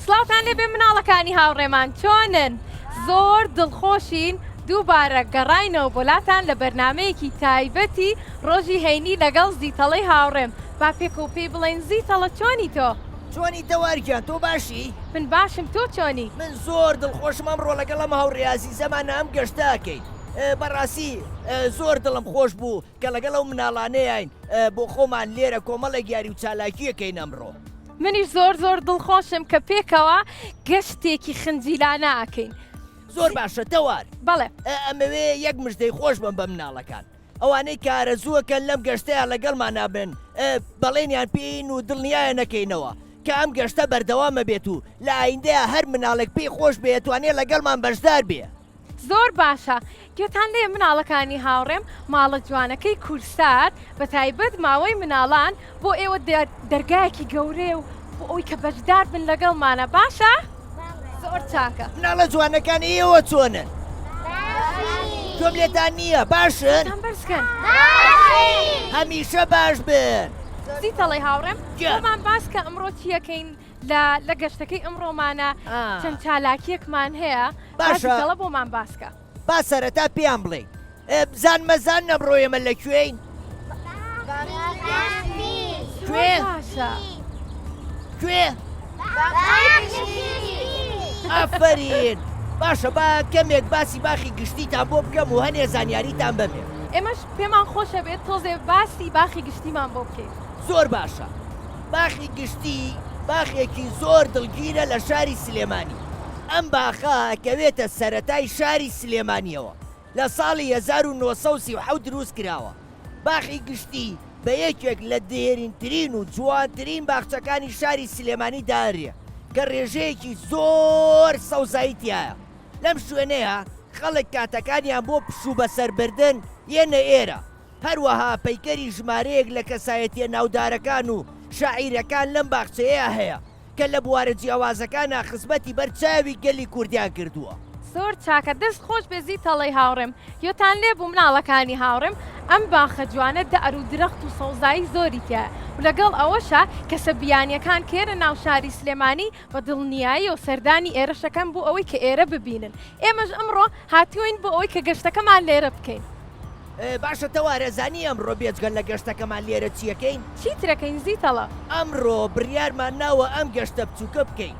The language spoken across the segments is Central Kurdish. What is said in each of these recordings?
سڵاوتان لێبێ مناڵەکانی هاوڕێمان چۆنن؟ زۆر دڵخۆشین دووبارە گەڕاینەوە بۆلاتان لە بەرنمەیەکی تایبەتی ڕۆژی هەینی لەگەڵ زیتەڵەی هاوڕێم. با پێک و پێی بڵێن زیتەڵە چۆنی تۆ؟ چۆنی تەوارگیان تۆ باشی؟ من باشم تۆ چۆنی؟ من زۆر دڵخۆشم ئەمڕۆ لەگەڵ ئەم هاوڕێیازی زەمانە ئەم گەشتاکەین. بەڕاستی زۆر دڵم خۆش بوو کە لەگەڵ ئەو مناڵانەیەین بۆ خۆمان لێرە کۆمەڵێک یاری و چالاکیەکەین ئەمڕۆ. منیش زۆر دڵخۆشم کە پێکەوە گەشتێکی خنجیلانە ئاکەین. زۆر باشە تەوار. بەڵێ ئەمەوێ یەک مژدەی خۆش بم بە مناڵەکان. ئەوانەی کارەزووەکەن لەم گەشتەیە لەگەڵمان نابن بەڵێنیان پێین و دڵنیایە نەکەینەوە کە ئەم گەشتە بەردەوامە بێت و لە ئایندەیە هەر مناڵێک پێی خۆش بێتوانێت لەگەڵمان بەشدار بێ. زۆر باشە گوێتان لێ مناڵەکانی هاوڕێم ماڵە جوانەکەی کورسات بە تایبەت ماوەی مناڵان بۆ ئێوە دەرگایەکی گەورەیە و بۆ ئەوی کە بەشدار بن لەگەڵمانە باشە؟ زۆر چاکە. مناڵە جوانەکانی ئێوە چۆنن؟ تۆم لێتان نییە باشن؟ بەرزکەن هەمیشە باش بن. زیتەڵی هاوڕێم بۆمان باس کە ئەمڕۆ چیەکەین لە گەشتەکەی ئەمڕۆمانە چەند چالاکیەکمان هەیە باشەڵە بۆمان باسکە. با سەرەتا پێیان بڵێ بزان مەزان نەبڕۆ ئێمە لەکوێین؟ کوێ؟ کوێ؟ ئافرین باشە با کەمێک باسی باخی گشتیتان بۆ بکەم و هەنێ زانیاریتان بەمێ. ئێمەش پێمان خۆشە بێت تۆزێ باسی باخی گشتیمان بۆ بکەین. زۆر باشە. باخی گشتی باخێکی زۆر دڵگیرە لە شاری سلێمانی. ئەم باخە کەوێتە سەرەتای شاری سلێمانیەوە لە ساڵی 1930 دروست کراوە. باخی گشتی بە یەکێک لە دێرینترین و جوانترین باخچەکانی شاری سلێمانی داڕێ کە ڕێژەیەکی زۆر سەوزاییتیایە. لەم شوێنەیە خەڵک کاتەکانیان بۆ پشوو بەسەربردن یەنە ئێرە. هەروەها پەیکەری ژمارەیەک لە کەسایەتیە ناودارەکان و شاعیرەکان لەم باخچەیە هەیە کە لە بوارە جیاوازەکانە خزمەتی بەرچاوی گەلی کوردیان کردووە. زۆر چاکە دەست خۆش بێ زیتەڵی هاوڕێم یۆتان لێ بوو مناڵەکانی هاوڕێم ئەم باخە جوانە دەعەر و درەخت و سەوزایی زۆری تایە و لەگەڵ ئەوەشە کەسە بیانیەکان کێرە ناو شاری سلێمانی بە دڵنیایی و سەردانی ئێرەشەکەم بوو ئەوەی کە ئێرە ببینن. ئێمەش ئەمڕۆ هاتووین بۆ ئەوەی کە گەشتەکەمان لێرە بکەین. باشە تەوارەزانی ئەمڕۆ بێجگەل لە گەشتەکەمان لێرە چیەکەین؟ چیترەکەین زیتەڵە؟ ئەمڕۆ بڕیارمان ناوە ئەم گەشتە بچووکە بکەین.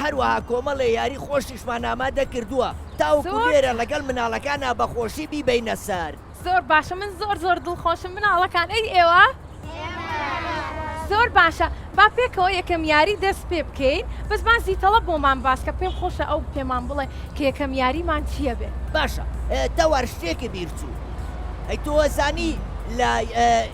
هەروەها کۆمەڵی یاری خۆشیشمان ئامادە کردووە تاوەکو لێرە لەگەڵ مناڵەکانە بەخۆشی بیبینە سەر. زۆر باشە من زۆر دڵخۆشم مناڵەکان ئەی ئێوە؟ زۆر باشە با پێکەوە یەکەم یاری دەست پێ بکەین بەسمان زیتەڵە بۆمان باسکە پێم خۆشە ئەو پێمان بڵێ کە یەکەم یاریمان چییە بێ. باشە تەوار شتێکی بیرچوو ئەی تۆ زانی لە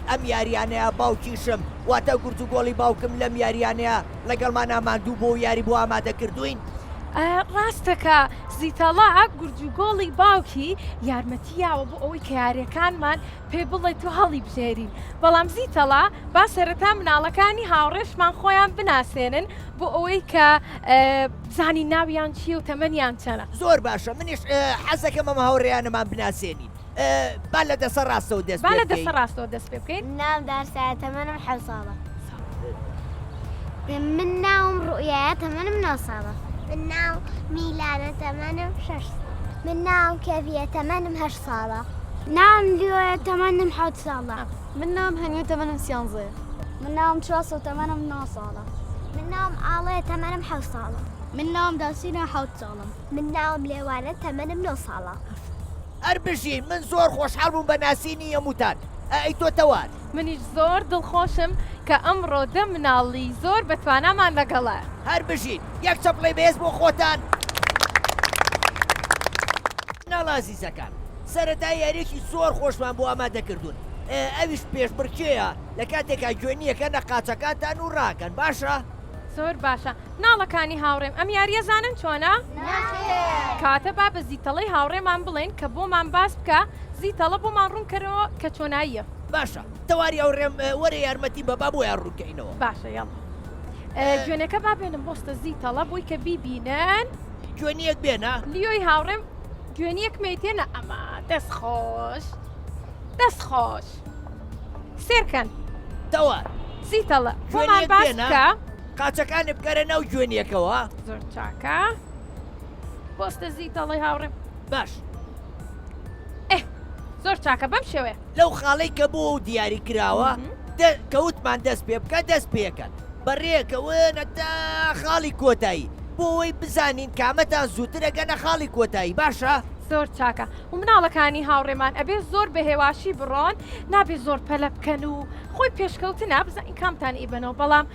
ئەم یاریانەیە باوکیشم واتە گورج و گۆڵی باوکم لەم یاریانەیە لەگەڵمان ئامادوو بۆ یاری بۆ ئامادە کردوین. ڕاستەکە زیتەڵا گورج و گۆڵی باوکی یارمەتیاوە بۆ ئەوەی کە یاریەکانمان پێ بڵێ تو هەڵی بژێرین. بەڵام زیتەڵا با سەرەتا مناڵەکانی هاوڕێشمان خۆیان بناسێنن بۆ ئەوەی کە بزانی ناویان چیە و تەمەنیان چەنە. زۆر باشە منیش حەزەکەم ئەم هاوڕێیانەمان بناسێنین. با لە دەسە ڕاستەوە دەست پێ بکەین. ناو دارسایە تەمەنم 7 ساڵە. من ناوم ڕوئایە تەمەنم 9 ساڵە. من ناو میلانە تەمەنم 6 ساڵە. من ناوم کەڤیە تەمەنم 8 ساڵە. ناوم لیۆیە تەمەنم 7 ساڵە. من ناوم هەنیە تەمەنم 13. من ناوم چواسە و تەمەنم 9 ساڵە. من ناوم ئاڵەیە تەمەنم 7 ساڵە. من ناوم داسینە 7 ساڵم. من ناوم لێوانە تەمەنم 9 ساڵە. هەر بژین من زۆر خۆشحاڵ بووم بە ناسینی هەمووتان. ئەی تۆ تەوار منیش زۆر دڵخۆشم کە ئەمڕۆ دە مناڵی زۆر بەتوانامان لەگەڵە. هەر بژین یەک چەپڵی بەهێز بۆ خۆتان. ناڵازیزەکان سەرەتا یاریێکی زۆر خۆشمان بۆ ئامادەکردوون. ئەویش پێشبڕکێیە لە کاتێکا گوێنیەکە نە قاچەکانتان و ڕاکەن باشە؟ زۆر باشە ناڵەکانی هاوڕێم ئەم یاریە زانن چۆنە؟ کاتە با بە زیتەڵەی هاوڕێمان بڵێن کە بۆمان باس بکە زیتەڵە بۆمان ڕوونکەرەوە کە چۆناییە. باشە تەواری ئەوڕێم وەرە یارمەتی بە با بۆیان ڕوونکەینەوە. باشە یاڵ گوێنەکە با بێنم بۆستە زیتەڵە بۆی کە بیبینن گوێنیەک بێنە لیۆی هاوڕێم گوێنیەک مەیتێنە ئەمە دەست خۆش سێرکەن تەوار زیتەڵە بۆمان باس بکە قاچەکانی بکەرە ناو گوێنیەکەوە. زۆر چاکە بۆستە زیتەڵی هاوڕێم باش زۆر چاکە بەم شێوێ لەو خاڵەی کە بۆ و دیاری کراوە کەوتمان دەست پێ بکە دەست پێکەن بەڕێکەوەنە تا خاڵی کۆتایی بۆ ئەوەی بزانین کامەتان زووترە گەنە خاڵی کۆتایی باشە؟ زۆر چاکە و مناڵەکانی هاوڕێمان ئەبێ زۆر بە هێواشی بڕۆن نابێ زۆر پەلە بکەن و خۆی پێشکەوتن نابزانین کامتان ئیبنەوە بەڵام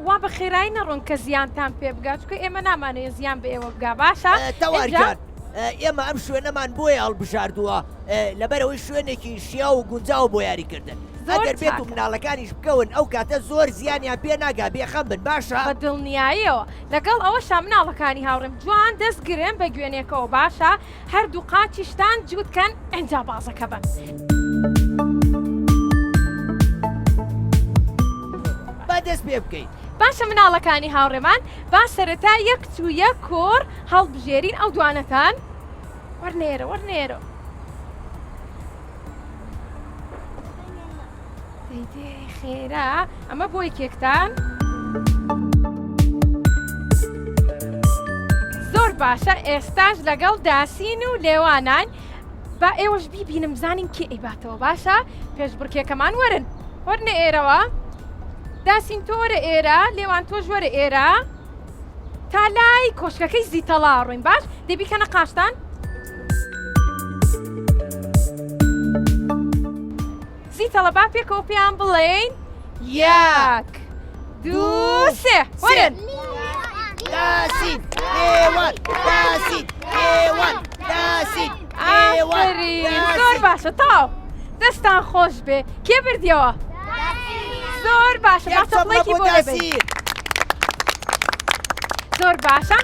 وا بە خێرایی نەڕۆن کە زیانتان پێ بگات چکە ئێمە نامانەیە زیان بە ئێوە بگا باشە تەوارجان ئێمە ئەم شوێنەمان بۆیە هەڵبژاردووە لەبەرەوەی شوێنێکی شیا و گونجاو بۆ یاریکردن ئەگەر بێت و مناڵەکانیش بکەون ئەو کاتە زۆر زیانیان پێ ناگا بێخەم بن باشە بە دڵنیاییەوە لەگەڵ ئەوەشا مناڵەکانی هاوڕێم جوان دەستگرن بە گوێنێکەوە باشە هەردوو قاچیشتان جووتکەن ئەنجا بازەکە بن. با دەست پێ بکەین باشە مناڵەکانی هاوڕێمان با سەرەتا یەک و یەک کۆر هەڵبژێرین ئەو دوانەتان وەرنێرە وەرنێرە دەیدێ خێرا ئەمە بۆ یەکێکتان زۆر باشە ئێستاش لەگەڵ داسین و لێوانان با ئێوەش بیبینم بزانین کێ ئەیباتەوە باشە پێش بڕکێکەمان وەرن وەرنە ئێرەوە داسین تۆ وەرە ئێرە لێوان تۆ ژوەرە ئێرە تا لای کۆشکەکەی زیتەڵا ڕووین باش دەبیکەنە قاشتان زیتەڵە با پێکەوە پێیان بڵێین یەک دوو سێ وەرن داسین لێوان داسین لێوان داسین ئافرین زۆر باشە تاو دەستان خۆش بێ کێ بردیەوە زۆر باشە باشەڵێکی بۆ دەبێت زۆر باشە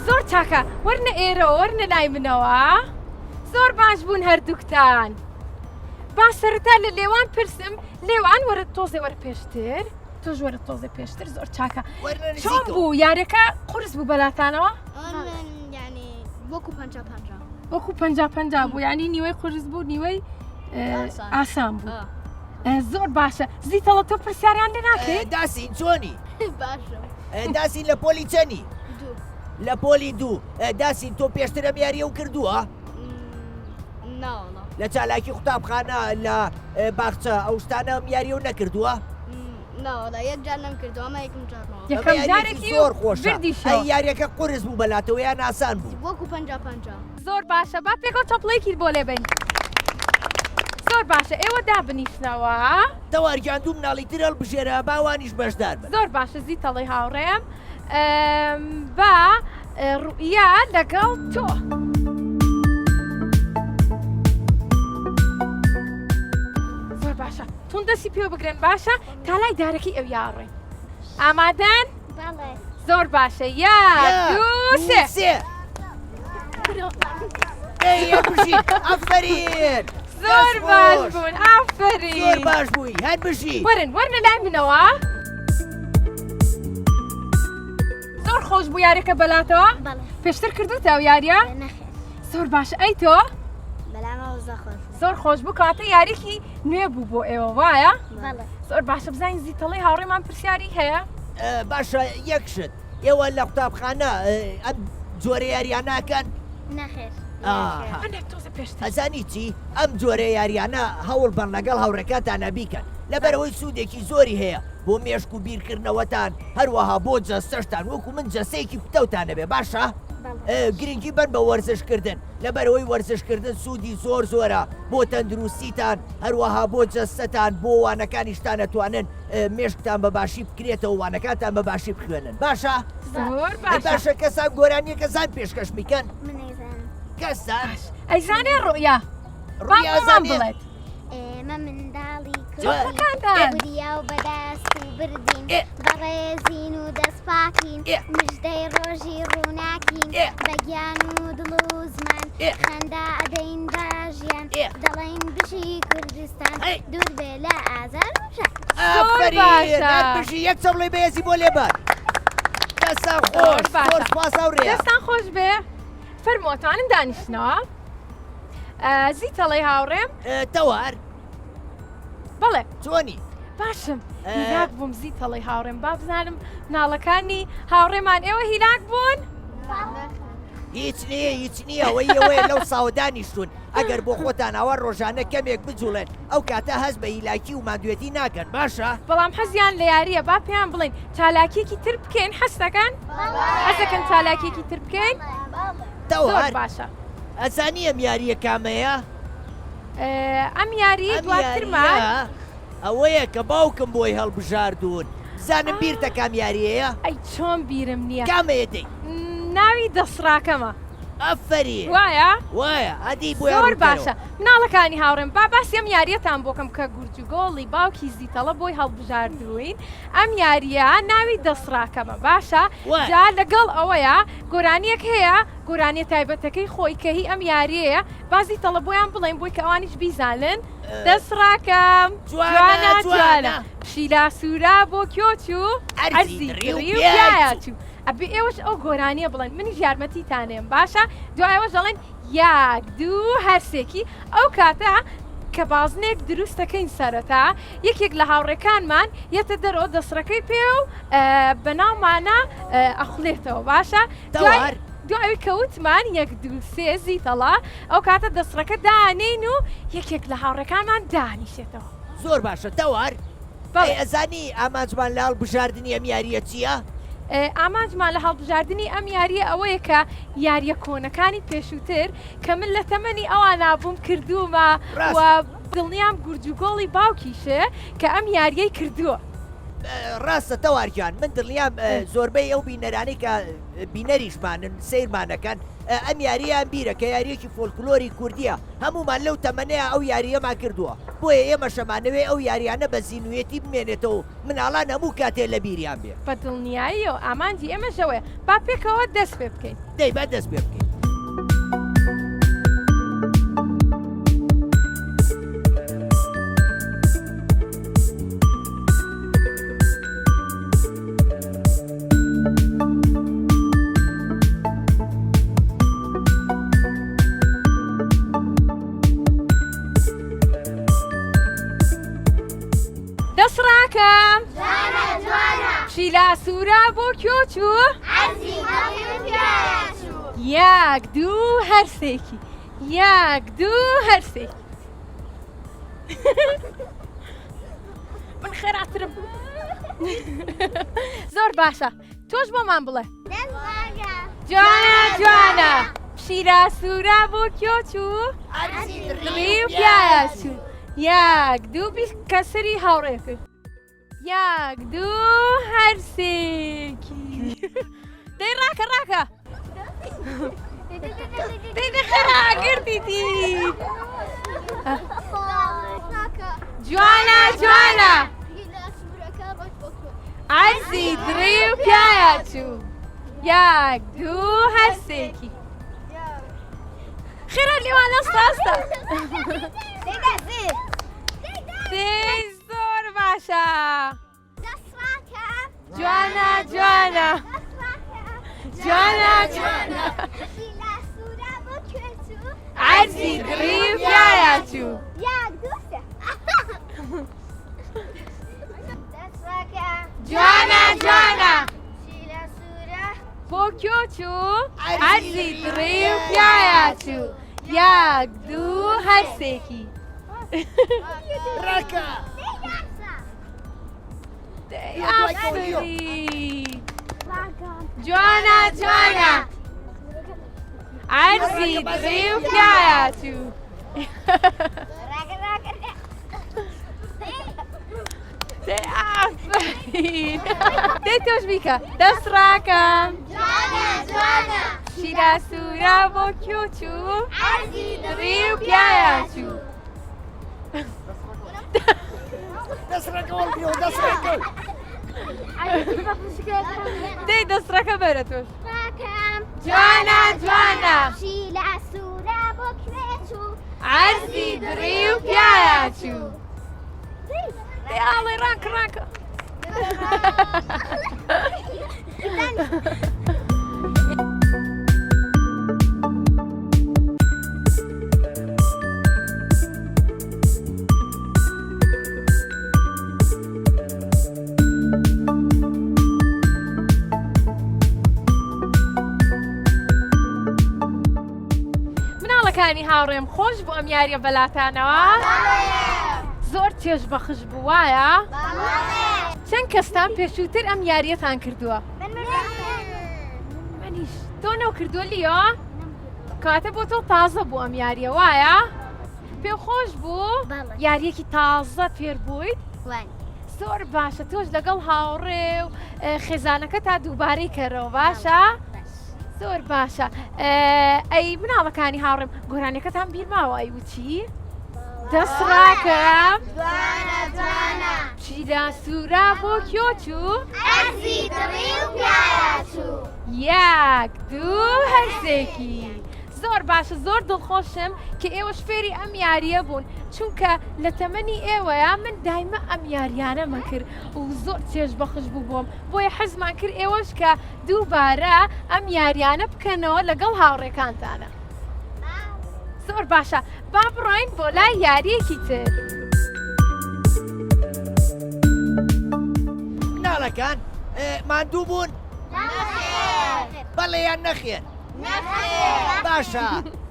زۆر چاکە وەرنە ئێرە وەرنە لای منەوە زۆر باش بوون هەردووکتان با سەرەتا لە لێوان پرسم لێوان وەرە تۆزێ وەرە پێشتر تۆ ژوەرە تۆزێ پێشتر زۆر چاکە چۆن بوو یاریەکە قورس بوو بەلاتانەوە یعنی وەکو پەنجا وەکو پەنجا بوو ینی نیوەی قورس بوو نیوەی ئاسان بوو زۆر باشە زیتەڵە تۆ پرسیاریان لێ ناکەیت داسین چۆنی باشە داسین لە پۆلی چەنی لە پۆلی دوو داسین تۆ پێشترە یاریە و کردووە ناوڵە لە چالاکی قوتابخانە لە باخچە ئەو شتانە یاریە و نەکردووە ناوڵە یەک جار نەم کردو ئەمە یەکم جارنەوە یەکەم جارێکی زۆر خۆشە بردیشەوە. ئەی یاریەکە قورس بوو بەلاتەوە یان ئاسان بوو وەکو پەنجا زۆر باشە با پێکەوە چەپڵێکی بۆ لێبین زۆر باشە ئێوە دابنیشنەوە تەوارگیان دوو مناڵی تر هەڵبژێرە باوانیش بەشدار بن زۆر باشە زیتەڵی هاوڕێم با ڕوئیا لەگەڵ تۆ زۆر باشە تون دەستی پێوە بگرن باشە تا لای دارەکەی ئەو یاڕێن ئامادەن بەڵێ زۆر باشە یەک دوو سێ ئەفەرین زۆر باش بوون زۆر ئافرین باش بووی هەر بژی وەرن وەرنە لای منەوە زۆر خۆش بوو یاریەکە بەلاتەوە بەڵێ پێشتر کردوتە ئەو یاریە نەخێر زۆر باشە ئەی تۆ بەلامەوە زەخۆش زۆر خۆش بوو کاتە یاریکی نوێ بوو بۆ ئێوە وایە بەڵێ زۆر باشە بزانین زیتەڵی هاوڕێمان پرسیاری هەیە باشە یەکشت ئێوە لە قوتابخانە ئەم جۆرە یاریاناکەن نەخێر ئەنێک تۆزە پێشتر ئەزانی چی ئەم جۆرە یاریانە هەوڵ بەن لەگەڵ هاوڕەکەتانە بیکەن لەبەرەوەی سوودێکی زۆری هەیە بۆ مێشک و بیرکردنەوەتان هەروەها بۆ جەستەشتان وەکو من جەسەیەکی کوتەوتانە بێ باشە؟ گرنگی بن بە وەرزشکردن لەبەرەوەی وەرزشکردن سوودی زۆر زۆرە بۆ تەندروستیتان هەروەها بۆ جەستەتان بۆ وانەکانیشتان ئەتوانن مێشکتان بەباشی بکرێتەوە وانەکاتان بەباشی بخوێنن باشە؟ زۆر ئەی باشە باشە کەسان گۆرانیە کەسان پێشکەش میکەن منەیزانم کەسان ئەیزانێ ڕوئیا ڕیازانێ بڵێت ئێمە منداڵی جوانەکانتان. وریا و بەدەست و بردین بەڕێزین و دەستپاکین مژدەی ڕۆژی ڕووناکین بەگیان و دڵ و زمان خەندا ئەدەین باژیان دەڵێن بژی کوردستان دوور بێ لە ئازار باشە بژی یەک چەڵێ بەهێزی بۆ لێبەر کەسان خۆش زۆر سپاس هاوڕێ دەستان خۆش بێ فەرمۆتانم دانیشتنەوە زیتەڵی هاوڕێم تەوار بەڵێ چۆنی باشم هیلاک بووم زی تەڵی هاوڕێم با بزانم ناڵەکانی هاوڕێمان ئێوە هیلاک بوون؟ هیچ نییە ئەوەیەوەیە لەو ساودانیشتون ئەگەر بۆ خۆتان ئەوە ڕۆژانە کەمێک بجوڵێن ئەو کاتە هەست بە هیلاکی و مادوێتی ناکەن باشە؟ بەڵام حەزیان لە یاریە با پێیان بڵین چالاکیەکی تر بکەین حەستەکان؟ حەزەکەن چالاکیەکی تر بکەین؟ زۆر باشە. ئەزانی ئەم یاریە کامەیە؟ ئەم یاری دواترمان ئەوەیە کە باوکم بۆی هەڵبژاردوون زانم بیرتە کام یاریەیە؟ ئەی چۆن بیرم نییە کامەیە دەی؟ ناوی دەسڕاکەمە. ئەفەری وایە ئەدی بۆ زۆر باشە مناڵەکانی هاوڕێم با باسی ئەم یاریەتان بۆکەم کە گورجوگۆڵی باوکی زیتەڵە بۆی هەڵبژاردوین ئەم یاریە ناوی دەسڕاکەمە باشە جا لەگەڵ ئەوەیە گۆرانیەک هەیە گۆرانیە تایبەتەکەی خۆی کە هی ئەم یاریەیە بازی تەڵە بۆیان بڵێن بۆی کە ئەوانیش بیزانن دەسڕاکەم جوانە پشیلا سوورا بۆ کۆچوو ئەرزی ڕیوچوو ئەبێ ئێوەش ئەو گۆرانیە بڵێن منیش یارمەتیتانێم باشە دوایەوە دەڵێن یاک دوو هەرسێکی ئەو کاتە کە بازنێک دروستەکەین سەرەتا یەکێک لە هاوڕێکانمان یەتە دەرەوە دەسڕەکەی پێ و بەناومانە ئەخولێتەوە باشە دوای کەوتمان یەک دوو سێ زیتەڵا ئەو کاتە دەسڕەکە دانین و یەکێک لە هاوڕێکانمان دانیشێتەوە زۆر باشە تەوار ئەزانی ئامانجمان لە هەڵبژاردننی ئەم یاریە چییە؟ ئامانجمان لە هەڵبژاردننی ئەم یاریە ئەوەیە کە یاریە کۆنەکانی پێشووتر کە من لە تەمەنی ئەوان نابووم کردوومە و دڵنیام گورجوگۆڵی باوکیشە کە ئەم یاریەی کردووە. ڕاستە تەوارگیان من دڵنیام زۆربەی ئەو بینەرانی کە بینەریشمانن سیرمانەکەن ئەم یاریان بیرە کە یاریەکی فۆلکلۆری کوردیە هەمومان لەو تەمەنەیە ئەو یاریەمان کردووە بۆیە ئێمە شەمانەوێ ئەو یاریانە بە زیینوێتی بمێنێتەوە مناڵان هەموو کاتێ لە بیریان بێ بە دڵنیاییەوە ئامانجی ئێمەشەوەیە با پێکەوە دەست پێ بکەین دەی با دەست پێ بکەین. دەسڕاکەم پشیلا سوورا بۆ کۆچوو یاک دوو هەرسێکی یاک دوو هەرسێکی من خێراترم زۆر باشە تۆش بۆمان بڵێ جوانە پشیلا سوورا بۆ کۆچوو ڕی و پیاچوو یاک دوو کەسری هاوڕێ کرد یاک دوو هەرسێکی دەی ڕاکە دەی دەخەراگردیتی جوانە ئەرزی دڕی و پیاچوو یاک دوو هەرسێکی خێرا لێوان ئەستە زۆر باشە جوانە ئەرزی دڕی و پیاچوو جوانە بۆ کۆچوو ئەرزی دڕی و پیاچوو یاک دوو هەرسێکی ڕاکە جوانە ئەرزی دڕی و پیاچوو ئافرین دەی تۆش بیکە دەسڕاکەم پشیلا سوورا بۆ کۆچوو دڕی و پیاچوو دەی دەسڕەکە بەرە تۆش جوانە پشیلا سوورا بۆ کوێچوو ئەرزی دڕی و پیاچوو دەی ئاڵێ ڕاکە مناڵەکانی هاوڕێم خۆش بوو ئەم یاریە بەلاتانەوە؟ زۆر چێژ بەخش بوو وایە؟ چەند کەستان پێشووتر ئەم یاریەتان کردووە؟ منیش تۆ نەو کردووە لیۆ؟ کاتە بۆ تۆ تازە بوو ئەم یاریە وایە؟ پێ خۆش بوو؟ یاریەکی تازە فێر بوویت؟ زۆر باشە تۆش لەگەڵ هاوڕێ و خێزانەکە تا دووبارەی کەرەوە باشە؟ زۆر باشە ئەی مناڵەکانی هاوڕێم گۆرانەکەتان بیرماوە ئەی وچی؟ دەسڕاکەم چیدا سوورا بۆ کۆ چوو؟ ئەزی دڕی و پیایا چوو. یەک دوو هەرسێکی زۆر باشە زۆر دڵخۆشم کە ئێوەش فێری ئەم یاریە بوون چونکە لە تەمەنی ئێوەیە من دایمە ئەم یاریانەمە کرد و زۆر چێژ بەخش بوو بۆم بۆیە حەزمان کرد ئێوەش کە دووبارە ئەم یاریانە بکەنەوە لەگەڵ هاوڕێکانتانە. زۆر باشە با بڕۆین بۆ لای یاریەکی تر. مناڵەکان ماندوو بوون؟ بەڵێ یان نەخێن؟ باشە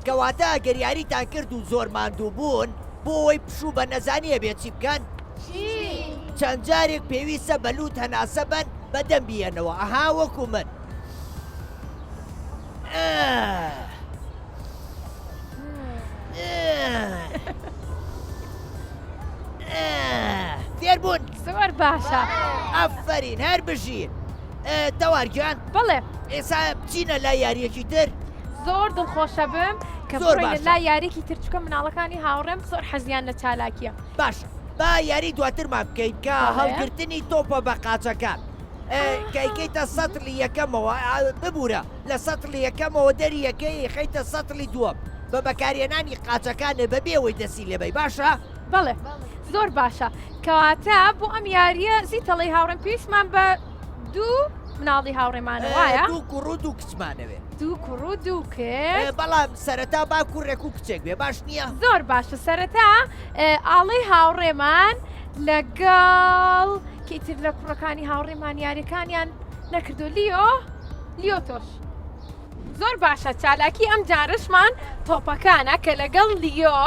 کەواتە ئەگەر یاریتان کرد و زۆر ماندوو بوون بۆ ئەوەی پشوو بە نەزانیە بێت چی بکەن؟ چەند جارێک پێویستە بەلووت هەناسە بن بەدەم بیێنەوە ئەها وەکو من. فێر بوون؟ زۆر باشە ئەفەرین هەر بژین. تەوارگیان بڵێ ئێستا بچینە لای یاریەکی تر؟ زۆر دڵخۆشە بم کە زۆر بڕۆین باشە. لای یاریکی تر چکە مناڵەکانی هاوڕێم زۆر حەزیان لە چالاکیە. باشە با یاری دواترمان بکەین کە هەڵگرتنی تۆپە بە قاچەکان کەیکەیتە سەتڵی یەکەمەوە ببوورە لە سەتڵی یەکەمەوە دەری یەکەی خەیتە سەتڵی دووەم بە بەکارێنانی قاچەکانە بەبێەوەی دەسی لێبەی باشە؟ بڵێ زۆر باشە کەواتە بۆ ئەم یاریە زیتەڵی هاوڕێم پێویستمان بە دوو مناڵی هاوڕێمانە وایە؟ دوو کوڕ و دوو کچمانەوێت. دوو کوڕ و دوو کرد بەڵام سەرەتا با کوڕێک و کچێک بێ باش نییە؟ زۆر باشە سەرەتا ئاڵەی هاوڕێمان لەگەڵ کەیتر لە کوڕەکانی هاوڕێمان یاریەکانیان نەکردو لیۆ تۆش زۆر باشە چالاکی ئەم جارشمان تۆپەکانە کە لەگەڵ لیۆ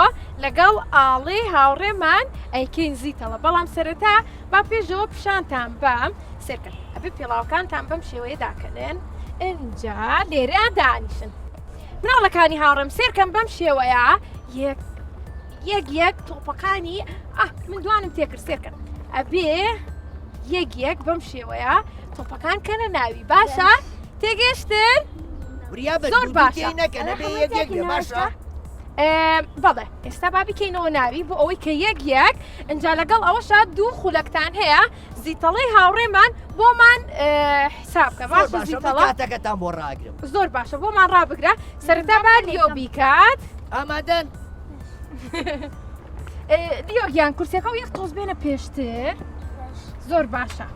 لەگەڵ ئاڵێ هاوڕێمان ئەیکەین زیتەڵە بەڵام سەرەتا با پێشەوە پیشانتان بەم سێرکەن ئەبێ پێڵاوەکانتان بەم شێوەیە داکەنن ئینجا لێرە دانیشن مناڵەکانی هاوڕێم سێرکەم بەم شێوەیە یەک تۆپەکانی من دوانم تێکرد سێرکەن ئەبێ یەک بەم شێوەیە تۆپەکان کەنە ناوی باشە تێگەشتن؟ زۆر باشە نەکەنە بێ یەک بێ باشە؟ بەڵێ ئێستا با بکەینەوە ناوی بۆ ئەوەی کە یەک ئەنجا لەگەڵ ئەوەشە دوو خولەکتان هەیە زیتەڵەی هاوڕێمان بۆمان حسابکە باشە زیتەڵە کاتەکەتان بۆ ڕاگرم. زۆر باشە بۆمان ڕابگرە سەرەتا با لیۆ بیکات ئامادەن؟ لیۆگیان کورسەکە و یەک تۆز بێنە پێشتر زۆر باشە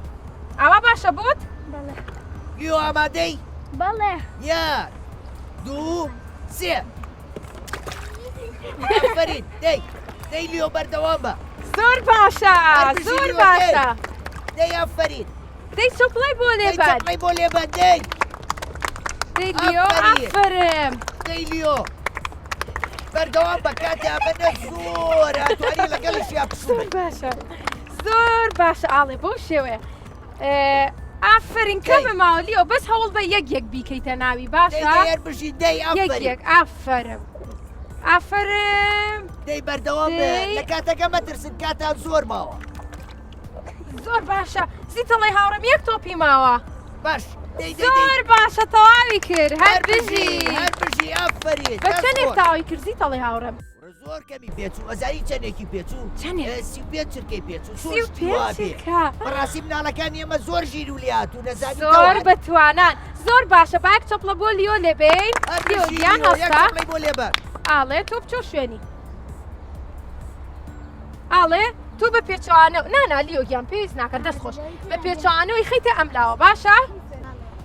ئاوا باشە بوت؟ لیۆ ئامادەی؟ بەڵێ یەک دوو سێ ئەفەرین دەی لیۆ بەردەوام بە زۆر باشە زۆر باشە دەی ئەفەرین دەی چۆپڵی بۆ لێبەر چۆپڵی بۆ لێبەر دەی لیۆ ئافرم دەی لیۆ بەردەوام بە کاتی ئەمەدە زۆر ئەتوانی لەگەڵشیا زۆر باشە زۆر باشە ئاڵێ بۆ شێوێ ئافرین کەمە ماوە لیۆ بەس هەوڵ بە یەک بیکەیتە ناوی باشە بژی دەی ئەفەرین یەک ئافرم ئافرم دەی بەردەوام لە کاتەکە مەترسن کاتان زۆر ماوە زۆر باشە زیتەڵی هاوڕێم یەک تۆپی ماوە باش زۆر باشە تەواوی کرد هەر بژی ئەفەرین بە چەندێک تاوی کرد زیتەڵی هاوڕێم زۆر کەمی پێچوو ئەزاری چەندێکی پێچوو سی و پێنج چرکەی پێچوو بەڕاستی مناڵەکانی ئێمە زۆر ژیر و لات و نەزانی زۆر بەتوانان زۆر باشە باەک چۆپڵە بۆ لیۆ لێبین لیۆیان هەستا بۆ لێبەر ئاڵێ تۆ بچۆ شوێنی ئاڵێ تو بە پێچوانە نانا لیۆگیان پێویست ناکە دەست خۆش بە پێچوانەوەی خەیتە ئەملاوە باشە؟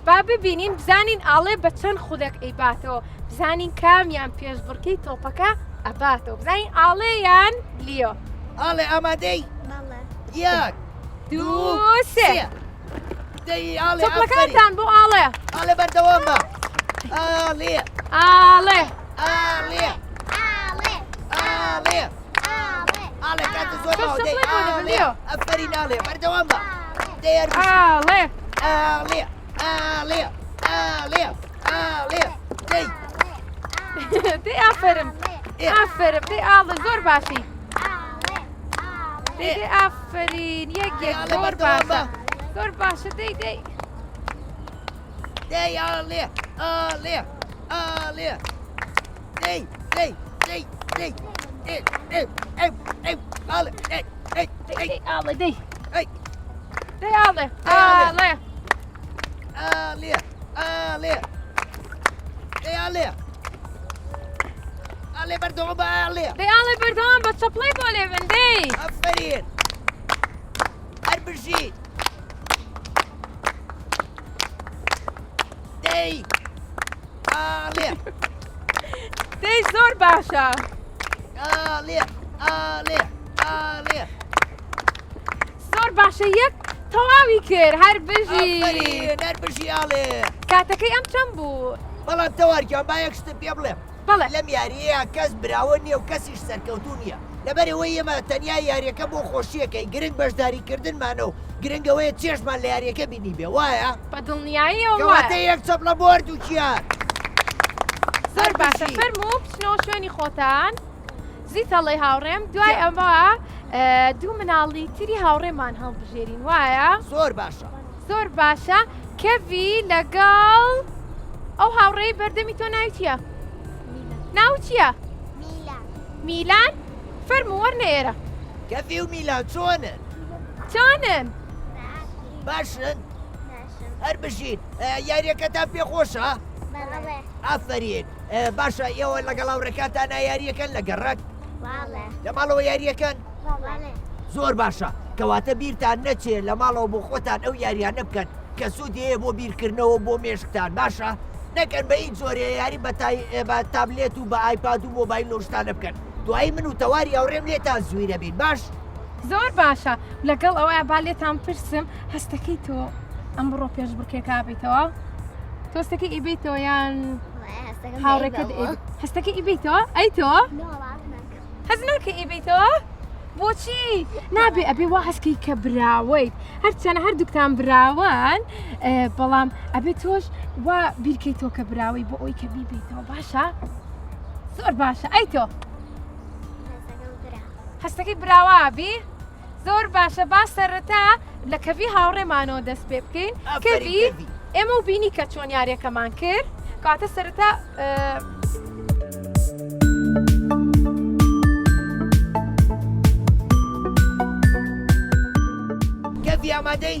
با ببینین بزانین ئاڵێ بە چەند خولێک ئەیباتەوە بزانین کامیان پێشبڕکەی تۆپەکە ئەباتەوە بزانین ئاڵێ یان لیۆ ئاڵێ ئامادەی؟ یەک دوو سێ ئاڵێ چۆپڵەکانتان بۆ ئاڵێ ئاڵێ بەردەوام بە ئاڵێ ئاڵێ ئاڵێ ئاڵێ ئاڵێ کاتە زۆر ماوە دەی ئاڵێ ئەفەرین ئاڵێ بەردەوام بە دەی هەربژی ئاڵێ ئاڵێ ئاڵێ ئاڵێ ئاڵێ دەی دەی ئافرم ئافرم دەی ئاڵێ زۆر باشی دەی ئافرین یەکێک زۆر باشە زۆر باشە دەی دەی دەی ئاڵێ ئاڵێ ئاڵێ دەی دەی دەی دەی ئاڵێ دەی ئاڵێ دەی ئەی دەی ئاڵێ ئاڵێ ئاڵێ ئاڵێ دەی ئاڵێ ئاڵێ بەردەوام بە ئاڵێ دەی ئاڵێ بەردەوام بە چەپڵەی بۆ لێبن دەی ئەفەرین هەربژی دەی ئاڵێ دەی زۆر باشە ئاڵێ ئاڵێ ئاڵێ زۆر باشە یەک تەواوی کرد هەر بژی ئەفەرین هەربژی ئاڵێ کاتەکەی ئەم چەند بوو بەڵام تەوارکیان با یەکشتە پێ بڵێم بەڵێ لەم یاریەیە کەس براوە نییە و کەسیش سەرکەوتو نییە لەبەرەوەی ئێمە تەنیا یاریەکە بۆ خۆشیەکەی گرنگ بەشداریکردنمانە و گرنگەوەیە چێشمان لە یاریەکە بینی بێ وایە بە دڵنیاییەوە کەواتە یەک چەپ لە بۆرد و چیان زۆر باشە فەرموو بچنەوە شوێنی خۆتان زیتەڵی هاوڕێم دوای ئەمە دوو مناڵی تری هاوڕێمان هەڵبژێرین وایە زۆر باشە زۆر باشە کەڤی لەگەڵ ئەو هاوڕێی بەردەمی تۆ ناوی چییە؟ ناو چییە؟ میلان فەرموو وەرنە ئێرە کەفی و میلان چۆنن چۆنن؟ باشن هەر بژین یاریەکەتان پێخۆشە ئافرین باشە ئێوە لەگەڵ هاوڕێکاتانە یاریەکەن لە گەڕەک لە ماڵەوە یاریەکەن زۆر باشە کەواتە بیرتان نەچێت لە ماڵەوە بۆ خۆتان ئەو یاریانە بکەن کە سوودی هەیە بۆ بیرکردنەوە بۆ مێشکتان باشە نەکەن بە هیچ زۆرێ یاری بە تابلێت و بە ئایپاد و مۆبایل و شتانە بکەن دوایی من و تەواری هاوڕێم لێتان زوینە بین باش زۆر باشە لەگەڵ ئەوەیە با لێتان پرسم هەستەکەی تۆ ئەم بڕۆ پێش بڕکێکا بیتەوە تۆستەکەی ئیبیتەوە یان هاوڕێکت هەستەکەی ئیبیتەوە ئەی تۆ هەز ناکە ئیبیتەوە بۆچی نابێ ئەبێ وا هەستکەی کە براوەیت هەرچەنە هەردووکتان براوان بەڵام ئەبێ تۆش وا بیرکەیتەوە کە براوەی بۆ ئەوی کە بیبیتەوە باشە زۆر باشە ئەی تۆ هەستەکەی براوابی زۆر باشە با سەرەتا لە کەوی هاوڕێمانەوە دەست پێ بکەین کەوی ئێمە و بینی کە چۆن یاریەکەمان کرد کاتە سەرەتا کەفی ئامادەی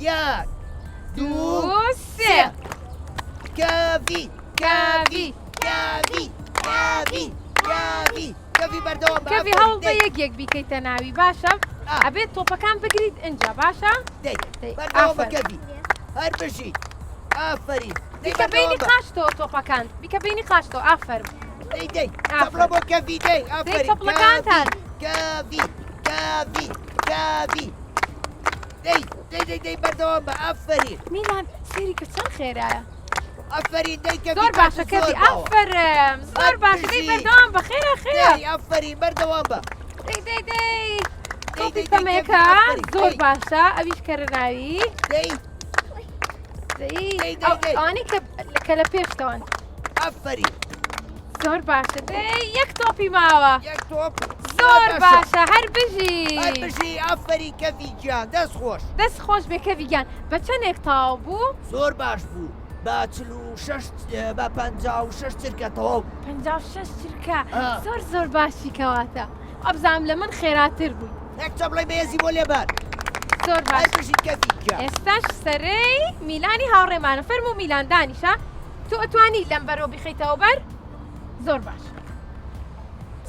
یەک دوو سێ کەفی کەوی کەفی کەفی کەفی کەفی بەردەوام کەوی هەوڵ بە یەکێک بیکەیتە ناوی باشە ئەبێت تۆپەکان بگریت اینجا باشە دەی بەردەوام بە کەفی هەر بژی ئافرین بیکە بینی قاشتەوە تۆپەکان بیکە بینی قاشتەوە ئافەرم دەی دەی چەپڵە بۆ کەفی دەی ئافرین چەپڵەکانتان کەفی کەفی کەفی دەی دەی دەی دەی بەردەوام بە ئافرین میلان سێری کە چەند خێرایە ئافرین دەی کەفی زۆر باشە کەوی ئافرم زۆر باشە دەی بەردەوام بە خێرە خێر دەی ئافرین بەردەوام بە دەی تۆپی پەمەیەکە زۆر باشە ئەویش کەرەناوی دەی ئەوانەی کە لە پێشتەوەن ئافرین زۆر باشە دەی یەک تۆپی ماوە یەک تۆپ زۆر باشە هەر بژی هەر بژی ئافرین کەفی گیان دەست خۆش دەست خۆش بێ کەویگیان بە چەندێک تاو بوو؟ زۆر باش بوو بە 56 چرکە تەواو 56 چرکە زۆر باشی کەواتە ئەبزانم لە من خێراتر بووی یەک چەپڵی بەهێزی بۆ لێبەر زۆر باش بژی کەفی گیان ئێستاش سەرەی میلانی هاوڕێمانە فەرموو میلان دانیشە تۆ ئەتوانی لەم بەرەوە بخەیتەوە بەر زۆر باش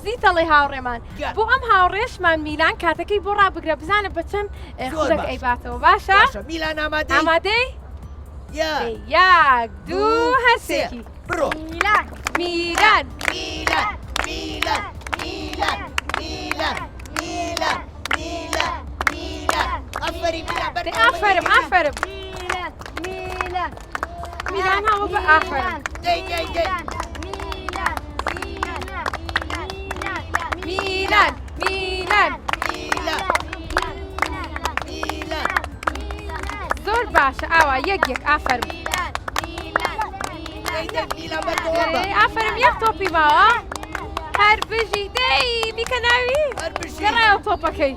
زیتەڵی هاوڕێمان بۆ ئەم هاوڕێشمان میلان کاتەکەی بۆ ڕابگرە بزانە بە چەند خودەک ئەیباتەوە باشە میلان ئامادەی ئامادەی یەک دوو هەسێکی بڕۆ میلان میلان میلان میلان میلان میلان میلان میلان میلان ئافرین میلان ئافرم ئافرم میلان هەوە بە ئافرم دەی دەی دەی میلان میلان میلان میلان زۆر باشە ئاوا یەک ئافەرم میلان بەردەوامە ئافەرم یەک تۆپی ماوە هەر بژی دەی بیکە ناوی هەر بژی گەڕایەوە تۆپەکەی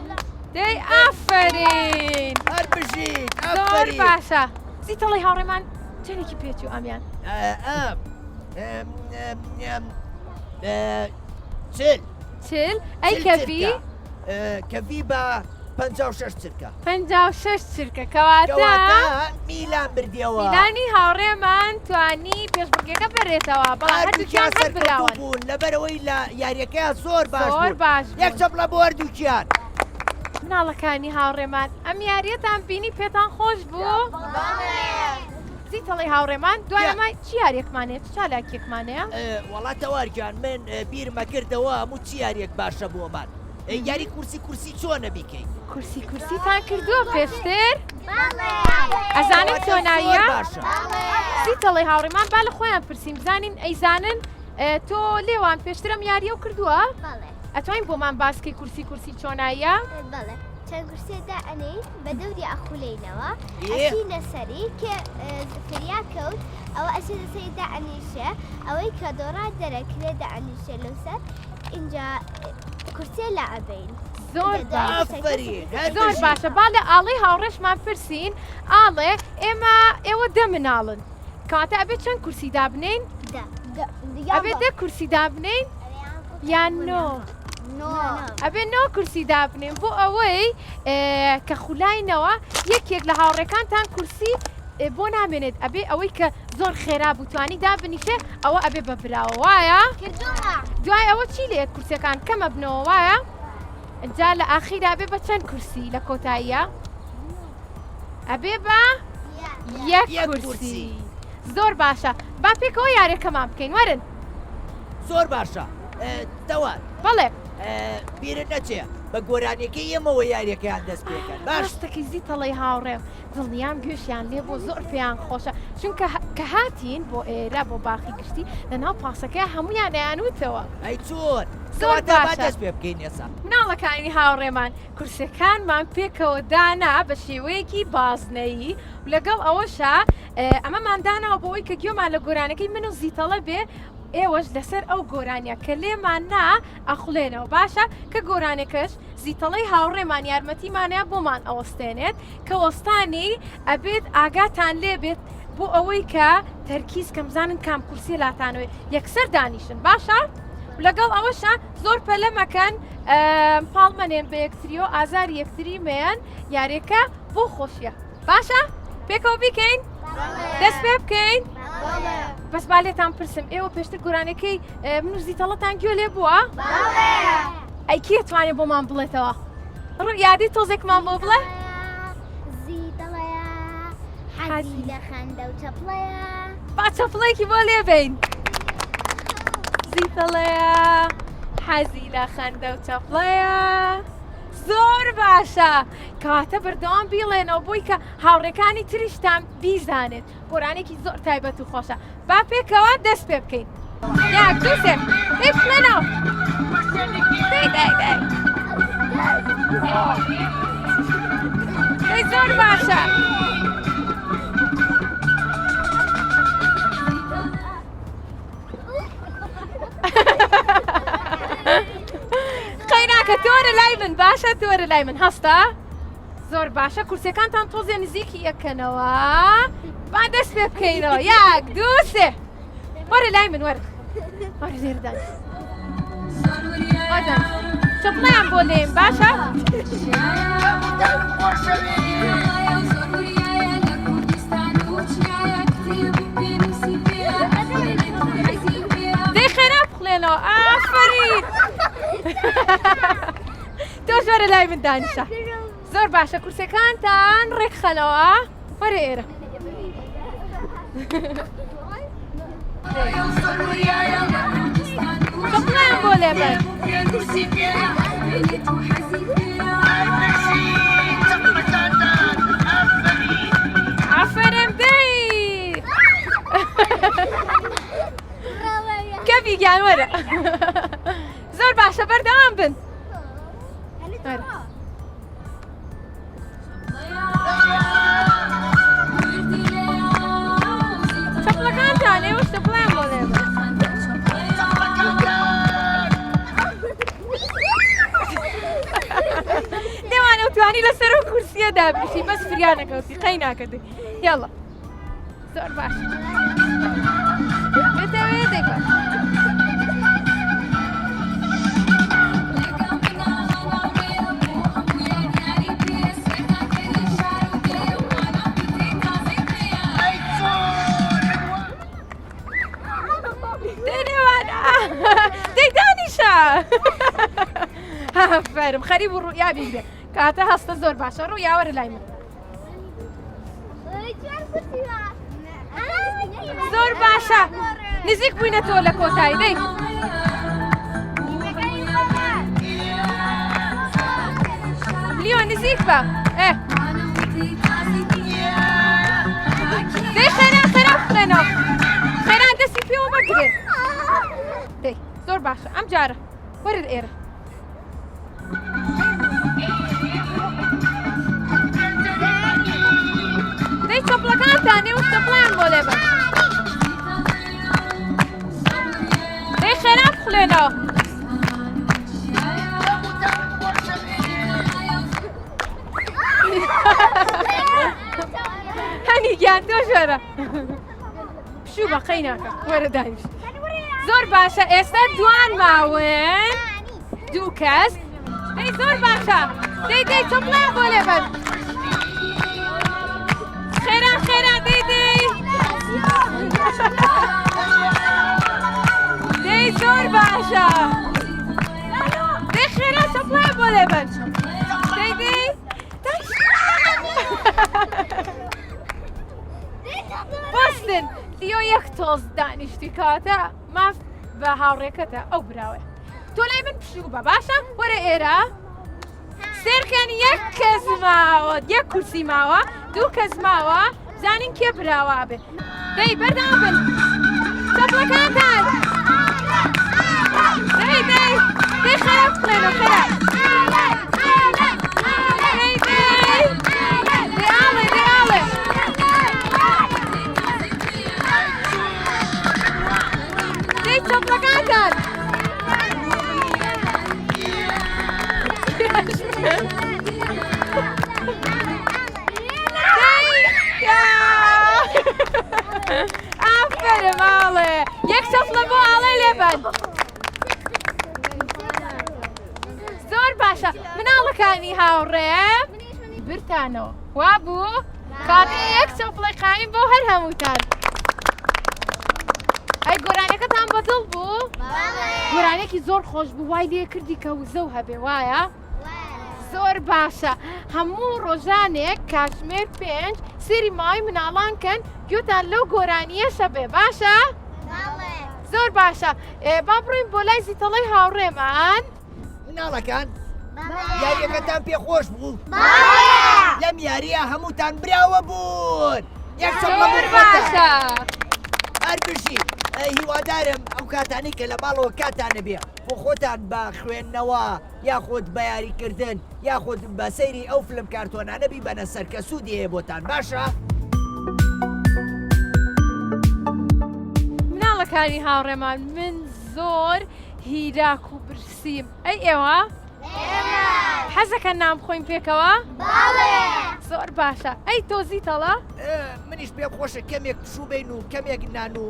دەی ئافەرین هەر بژیت زۆر ئافەرین باشە زیتەڵی هاوڕێمان چەندێکی پێچوو ئەمیان چل چل ئەی کەفی کەفی بە 56 چرکە 56 چرکە کەواتە کەواتە میلان بردیەوە میلانی هاوڕێمان توانی پێشبڕکێکە بڕێتەوە بەڵام هەردووکیان هەر براون بوون لەبەرەوەی لە یاریەکەیان زۆر باش زۆر بوون. باش یەک چەپڵە بۆ هەردووکیان مناڵەکانی هاوڕێمان ئەم یاریەتان بینی پێتان خۆش بوو؟ زیتەڵی هاوڕێمان دوایەمە چی یاریەکمانێت چ چالاکێکمانەیە؟ وڵات تەوارگیان من بیرمە کردەوە هەموو چی یاریەک باشە بۆمان یاری کورسی چۆنە بیکەین کورسیتان کردووە پێشتر؟ ئەزانن چۆناییە؟ باشە زیتەڵی هاوڕێمان با لە خۆیان پرسیم بزانین ئەیزانن تۆ لێوان پێشترم یاریە و کردووە؟ ئەتوانین بۆمان باسکەی کورسی چۆناییە؟ بەڵێ چەند کورسێدا ئەنەی بە دەوری ئەخولەینەوە ئەچینە سەری کە فریا کەوت ئەوە ئەچێ لەسەریدا ئەنیشە ئەوەی کە دۆڕا دەرەکرێدا ئەنیشە لەسەر اینجا کورسێ لە ئەبین زۆر ئافرین زۆر باشە با لە ئاڵی هاوڕێشمان پرسین ئاڵێ ئێوە دە مناڵن کاتە ئەبێت چەند کورسی دابنین؟ ئەبێت دە کورسی دابنین؟ یان نۆ ئەبێ نۆ کورسی دابنێن بۆ ئەوەی کە خولاینەوە یەکێک لە هاوڕێکانتان کورسی بۆ نامێنێت ئەبێ ئەوەی کە زۆر خێرا بوتوانی دابنیشێ ئەوە ئەبێ بەبراوە وایە دوای ئەوە چی لێت کورسەکان کەمە بنەوە وایە جا لە ئاخیرا بێ بە چەند کورسی لە کۆتاییە ئەبێ بە یەک کورسی زۆر باشە با پێکەوە یاریەکەمان بکەین وەرن زۆر باشە دەوان بەڵێ بیرت نەچێ بە گۆرانێکی ئێمەوە یاریەکەیان دەست پێکەن باش باشتەکەی زیتەڵی هاوڕێم دڵنیام گوێشیان لێ بۆ زۆر پێیان خۆشە چونکە کە هاتین بۆ ئێرە بۆ باخی گشتی لەناو پاسەکەی هەمویان نەیانوتەوە ئەی چۆن زۆر کەواتە با باشە. دەست پێ بکەین ئێستا مناڵەکانی هاوڕێمان کورسەکانمان پێکەوە دانا بە شێوەیەکی بازنەیی و لەگەڵ ئەوەشە ئەمەمان داناوە بۆ ئەوی کە گوێمان لە گۆرانەکەی من و زیتەڵە بێ ئێوەش لەسەر ئەو گۆرانیە کە لێمان نا ئەخولێنەوە باشە کە گۆرانێکەش زیتەڵەی هاوڕێمان یارمەتیمانەیە بۆمان ئەوەستێنێت کە وەستانی ئەبێت ئاگاتان لێبێت بۆ ئەوەی کە تەرکیز کەمزانن کام کورسی لاتانەوەی یەکسەر دانیشن باشە؟ لەگەڵ ئەوەشە زۆر پەلەمەکەن پاڵمەنێن بە یەکتریۆ ئازار یەکتری مێن یاریەکە بۆ خۆشیە باشە؟ پێکەوە بیکەین؟ دەست پێ بکەین؟ بەس با لێتان پرسم ئێوە پێشتر گۆرانەکەی من و زیتەڵەتان گوێ لێ بووە؟ ئەی کێ توانێت بۆمان بڵێتەوە؟ ڕوو یادی تۆزێکمان بۆ بڵێ؟ زیتەڵەیە حەزی لە خەندە و چەپڵەیە با چەپڵێکی بۆ لێبین زیتەڵەیە حەزی لە خەندە و چەپڵەیە زۆر باشە کاتە بەردەوام بیڵێنەوە بۆی کە هاوڕێکانی تریشتان بیزانێت گۆرانێکی زۆر تایبەت و خۆشە با پێکەوە دەست پێ بکەین یاک دووسێ دەی بخڵێنەوە دەی زۆر باشە خەیراکە تۆرە لای من باشە تۆرە لای من هەستا زۆر باشە کورسەکانتان تۆزێ نزیکی یەکەنەوە با دەست پێ بکەینەوە یاک دوو سێ وەرە لای من وەرە وەرە لێردان چەپڵیان بۆ لێم باشە دەی خێرا بخڵێنەوە ئافەرین تۆ زۆرە لای من دانیشە زۆر باشە کورسەکانتان ڕێکخەنەوە وەرە ئێرە چەپڵیان بۆ لێبن ئافەرم دەی کەفی گیان وەرە زۆر باشە بەردەوام بن وەرە چەپڵەکانتان ئێوە شتە بڵێن بۆ لێبە نێوانە توانی لەسەر و کورسیە دابیشی بەس فریان نەکەوتی قەی ناکردی یاڵە زۆر باش دەتەوێت دەیبە ئافرین خەریب و ڕوویا بیگرێ کاتە هەستە زۆر باشە ڕوویا وەرە لای من زۆر باشە نزیک بووینە تۆ لە کۆتایی دەی لیۆ نزیک بە دەی خێران بخێنەوە خێران دەستی پێوە بەگرێ دەی زۆر باشە ئەم جارە وەرە ئێرە دەی چەپڵەکانتان نێوە شتە بڵێن بۆ لێبە دەی خێران بخولێنەوە هەنی گیان تۆ ژۆرە پشوو بە قەی ناکە وەرە دانیش زۆر باشە ئێستا دوان ماون دوو کەس دەی زۆر باشە دەی چەپڵیان بۆ لێبەن خێران دەی زۆر باشە دەی خێران چەپڵیان بۆ لێبەن دەی بەستن دیۆ یەک تۆز دانیشتی کاتە ماف بە هاوڕێکەتە ئەو براوە تۆ لای من پشوو بە باشە وەرە ئێرە سێرکەن یەک کەس ماوە یەک کورسی ماوە دوو کەس ماوە زانین کێ براوە بێ دەی بەردابن چەپڵەکانتان دەی خەراب بخڵێنەوە خەراب دەی چەپڵەکانتان ئافرە ماڵێ یەک چەپڵە بۆ ئاڵای لێبەن زۆر باشە مناڵەکانی هاوڕێم برتانەوە وا بوو کاتێ یەک چەپڵی قایم بۆ هەر هەمووتان ئەی گۆرانەکەتان بەدڵ بوو گۆرانێکی زۆر خۆش بوو وای لێ کردی کە وزە و هەبێ وایە زۆر باشە هەموو ڕۆژانێک کاتژمێر 5 سێری ماوەی مناڵانکەن گوێتان لەو گۆرانیەشە بێ باشە زۆر باشە با بڕۆین بۆ لای زیتەڵەی هاوڕێمان مناڵەکان یاریەکەتان پێخۆش بوو لەم یاریە هەمووتان براوە بوون یەک چەپڵە باشە هەربژی هیوادارم ئەو کاتانی کە لە ماڵەوە کاتانە بێ بۆ خۆتان بە خوێندنەوە یاخۆت بە یاریکردن یاخۆت بە سەیری ئەو فلم کارتۆنانە بیبەنە سەر کە سوودی هەیە بۆتان باشە؟ مناڵەکانی هاوڕێمان من زۆر هیراک و برسیم ئەی ئێوە؟ حەزەکەن نام بخۆین پێکەوە؟ زۆر باشە ئەی تۆ زیتەڵە؟ منیش پێم خۆشە کەمێک پشوو بین و کەمێک نان و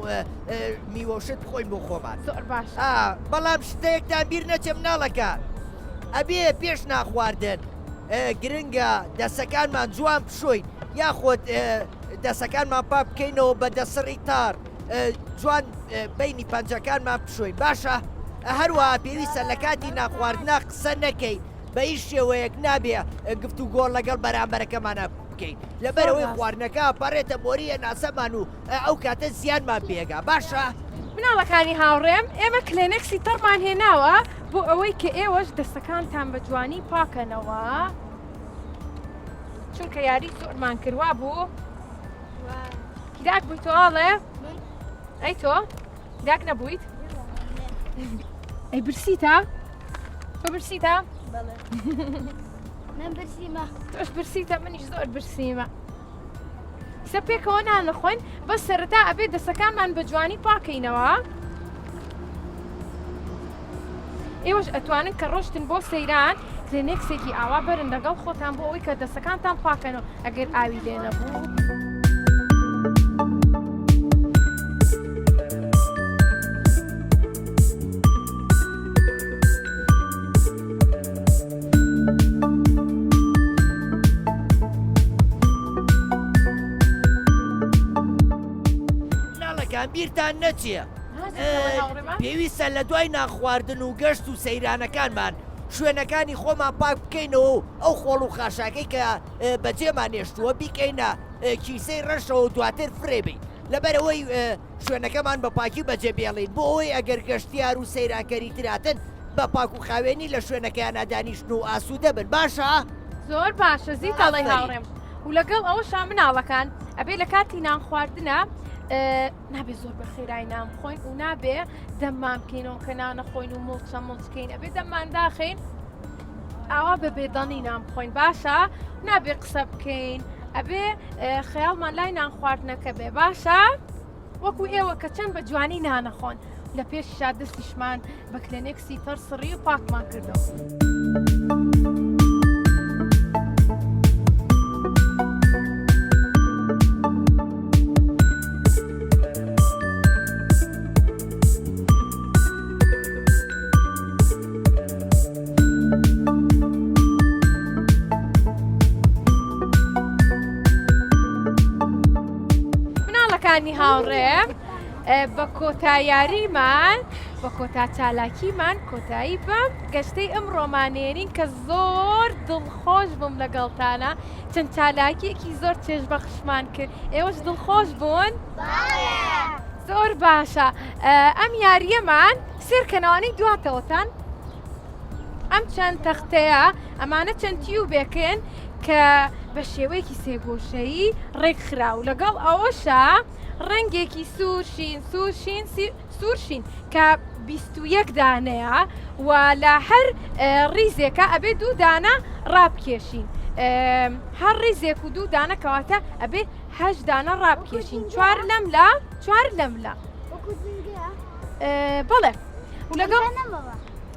میوەشت بخۆین بۆ خۆمان زۆر باشە بەڵام شتێکتان بیر نەچێ مناڵەکان ئەبێ پێش ناخواردن گرنگە دەسەکانمان جوان بشۆین یاخۆت دەسەکانمان پا بکەینەوە بە دەسڕی تار جوان بینی پەنجەکانمان بشۆین باشە؟ هەروەها پێویستە لە کاتی ناخواردنا قسە نەکەی بە هیچ شێوەیەک نابێ گفت و گۆڕ لەگەڵ بەرامبەرەکەمانە بکەین لەبەرەوەی خواردنەکە پەڕێتە بۆریە ناسەمان و ئەو کاتە زیانمان پێگا باشە؟ مناڵەکانی هاوڕێم ئێمە کلێنێکسی تەڕمان هێناوە بۆ ئەوەی کە ئێوەش دەستەکانتان بە جوانی پاکەنەوە چونکە یاری زۆرمان کردوا بوو هیراک بووی تۆ ئاڵێ؟ ئەی تۆ؟ هیراک نەبوویت؟ ئەی برسیتە؟ تۆ برسیتە؟ بەڵێ من برسیمە تۆش برسیتە منیش زۆر برسیمە سە پێکەوە نانەخۆین بەس سەرەتا ئەبێ دەسەکانمان بە جوانی پاکەینەوە ئێوەش ئەتوانن کە ڕۆشتن بۆ سەیران کلێنێکسێکی ئاوا بەرن لەگەڵ خۆتان بۆ ئەوەی کە دەسەکانتان پاکەنەوە ئەگەر ئاوی لێ نەبوو. ناڵەکان بیرتان نەچیە پێویستە لە دوای ناخواردن و گەشت و سەیرانەکانمان شوێنەکانی خۆمان پاک بکەینەوە ئەو خۆڵ و خاشاکەی کە بەجێمان نێشتووە بیکەینە کیسەی ڕەشەوە و دواتر فرێبین لەبەرەوەی شوێنەکەمان بە پاکی بەجێ بێڵین بۆ ئەوەی ئەگەر گەشتیار و سەیرانکەری تراتن بە پاک و خاوێنی لە شوێنەکەیان دانیشتن و ئاسوودە بن باشە؟ زۆر باشە زی تەڵی هاوڕێم و لەگەڵ ئەوەشا مناڵەکان ئەبێ لە کاتی نان خواردنە نابێ زۆر بە خێرای نام بخۆین و نابێ دەممان بکەینەوە کە نانەخۆین و مڵچە مڵچکەین ئەبێ دەممان داخین ئاوا بە بێدەنی نام بخۆین باشە نابێ قسە بکەین ئەبێ خەیاڵمان لای نان خواردنەکە بێ باشە وەکو ئێوە کە چەند بە جوانی نانەخۆن لە پێششا دەستیشمان بە کلێنێکسی تەر سڕی و پاکمان کردەوە. مناڵەکانی هاوڕێم بە کۆتاییاریمان بە کۆتا چالاکیمان کۆتایی بەم گەشتەی ئەم ڕۆمانێنین کە زۆر دڵخۆش بووم لەگەڵتانە چەند چالاکیەکی زۆر چێژبەخشمان کرد ئێوەش دڵخۆش بوون؟ زۆر باشە ئەم یاریەمان سێرکەنەوەی دواتەوەتان ئەم چەند تەختەیە ئەمانە چەند تیوبێکن کە بە شێوەیەکی سێگۆشەیی ڕێکخرا و لەگەڵ ئەوەشە ڕەنگێکی سوورشین کە 21 دانەیە و لە هەر ڕیزێکە ئەبێ 2 دانە ڕابکێشین هەر ڕیزێک و 2 دانە کەواتە ئەبێ 8 دانە ڕابکێشین 4 لەملا بەڵێ و لەگەڵ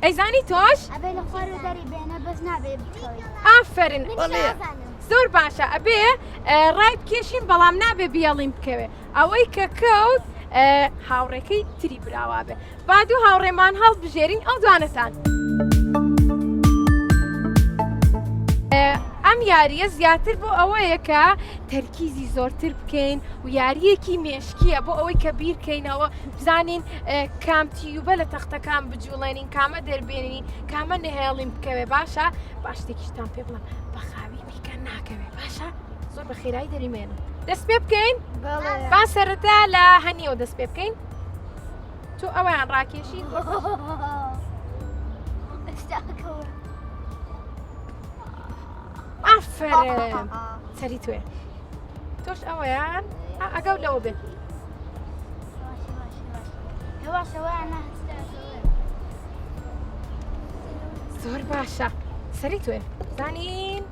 ئەیزانی تۆش ئافرین زۆر باشە ئەبێ ڕای بکێشین بەڵام نابێ بیاڵیم بکەوێ ئەوەی کە کەوت هاوڕێکەی تری براوا بێ با دوو هاوڕێمان هەڵبژێرین ئەو دوانەتان ئەم یاریە زیاتر بۆ ئەوەیە کە تەرکیزی زۆرتر بکەین و یاریەکی مێشکیە بۆ ئەوەی کە بیرکەینەوە بزانین کام تیوبە لە تەختەکان بجوڵێنین کامە دەربێنین کامە نهێڵیم بکەوێ باشە باش شتێکیشتان پێ بڵم بە خاوی میکە ناکەوێ باشە زۆر بە خێرایی دەریمێنن دەست پێ بکەین با سەرەتا لە هەنیەوە دەست پێ بکەین تو ئەوەیان ڕاکێشین ئافرین سەری توێ تۆش ئەوەیان ئەگەڵ لەوە بێت زۆر باشە سەری توێ زانین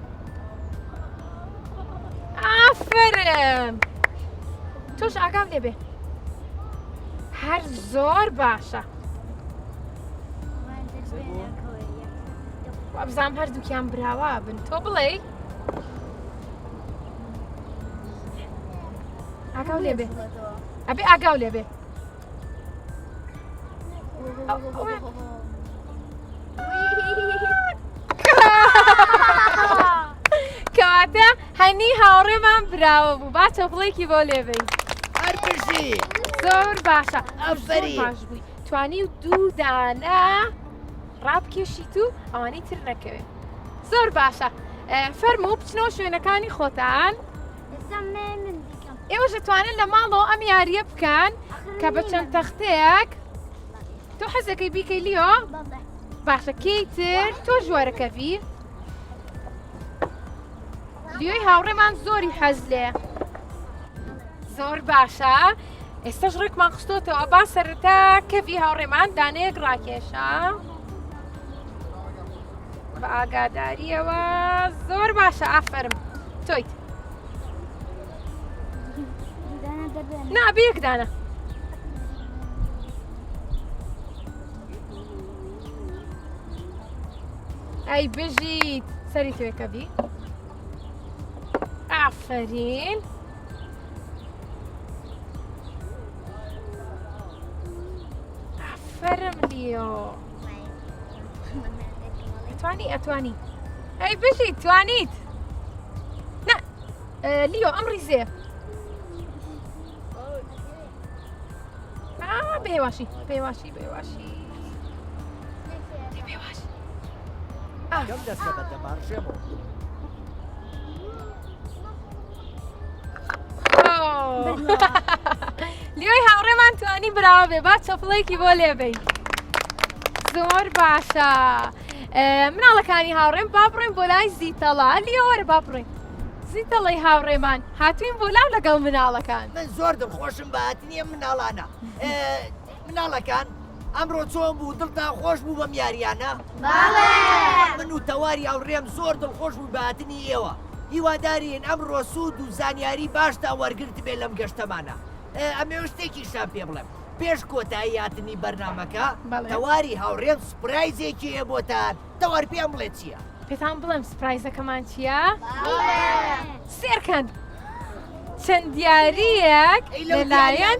ئافرین تۆش ئاگام لێ بێ هەر زۆر باشە وابزانام هەردووکیان براوە بن تۆ بڵێ ئاگاو لێ بێ ئەبێ ئاگاو لێ بێ کەواتە هەنی هاوڕێمان براوە بوو با چەپڵێکی بۆ لێ بێی هەرپشی زۆر باشە ئەفەری باش بووی توانی و 2 دانە ڕابکێشیت و ئەوانەی تر نەکەوێت زۆر باشە فەرمو بچنەوە شوێنەکانی خۆتان ئێوەش دەتوانن لە ماڵەوە ئەم یاریە بکەن کە بە چەند تەختەیەک تۆ حەزەکەی بیکەی لیۆ باشە کەیتر تۆ ژوارەکەوی لیۆی هاوڕێمان زۆری حەز لێ زۆر باشە ئێستاش ڕێکمان خستۆتەوە با سەرەتا کەفی هاوڕێمان دانەیەک ڕاکێشە بە ئاگاداریەوە زۆر باشە ئافرم تۆیت دانا دەبێن نابیەکدانە ئەی بژیت سەری توێکە بی ئافرین ئافرم لیۆ ئەتوانی ئەی بژیت توانیت نه لیۆ ئەم ریزێ بێواشی بێواشی بێواشی بێواش کەم دەستە بە دەمارشێمەوە لیۆی هاوڕێمان توانی براوە بێ با چەپڵێکی بۆ لێبەی زۆر باشە مناڵەکانی هاوڕێم با بڕێن بۆ لای زیتەڵا لیۆ وەرە با بڕێن زیتەڵی هاوڕێمان هاتوین بۆ لاو لەگەڵ مناڵەکان من زۆر دڵخۆشم بە هاتنیە مناڵانە مناڵەکان ئەمڕۆ چۆن بوو دڵتان خۆش بوو بەم یاریانە من و تەواری هاوڕێم زۆر دڵخۆش بوو بە هاتنی ئێوە هیوادارین ئەمڕۆ سوود و زانیاری باشتا وەرگرت بێت لەم گەشتەمانە ئەمێ شتێکیشان پێ بڵێم پێش کۆتایی هاتنی بەرنامەکە تەواری هاوڕێم سپرایزێکی هەیە بۆتان تەوار پێم بڵێ چییە؟ پێتان بڵێم سپرایزەکەمان چییە؟ سێرکەن چەند دیاریەک لەلایەن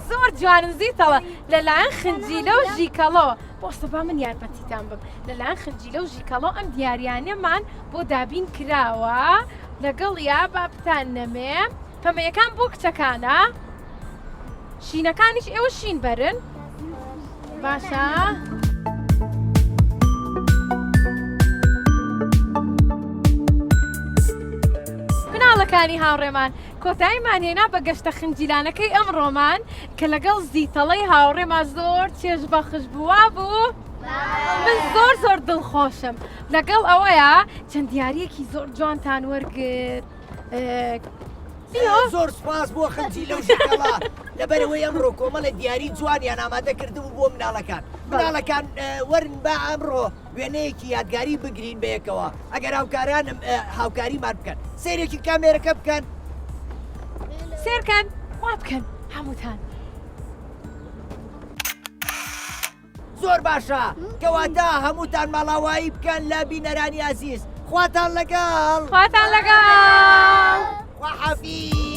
زۆر جوانن زیتەوە لەلایەن خنجیلە و ژیکەڵەوە بۆستە با من یارمەتیتان بم لەلایەن خنجیلە و ژیکەڵەوە ئەم دیاریانەمان بۆ دابین کراوە لەگەڵ یا بابتان نەمێ پەمەیەکان بۆ کچەکانە شینەکانیش ئێوە شین بەرن باشە؟ مناڵەکانی هاوڕێمان کۆتاییمان هێنا بە گەشتە خنجیلانەکەی ئەمڕۆمان کە لەگەڵ زیتەڵەی هاوڕێمان زۆر چێژ بەخش بووە بوو من زۆر دڵخۆشم لەگەڵ ئەوەیە چەند دیارەکی زۆر جوانتان وەرگرت زۆر سپاس بۆ خەنجیلە و ژیکەڵا لەبەرەوەی ئەمڕۆ کۆمەڵە دیاری جوانیان ئامادە کردبوو بۆ مناڵەکان وەرن با ئەمڕۆ وێنەیەکی یادگاری بگرین بەیەکەوە ئەگەر هاوکارانم هاوکاریمان بکەن سیرێکی کامێرەکە بکەن سێرکەن وا بکەن هەمووتان زۆر باشە کەواتە هەمووتان ماڵاوایی بکەن لە بینەرانی ئازیز خواتان لەگەڵ خواتان لەگەڵ خواحافیز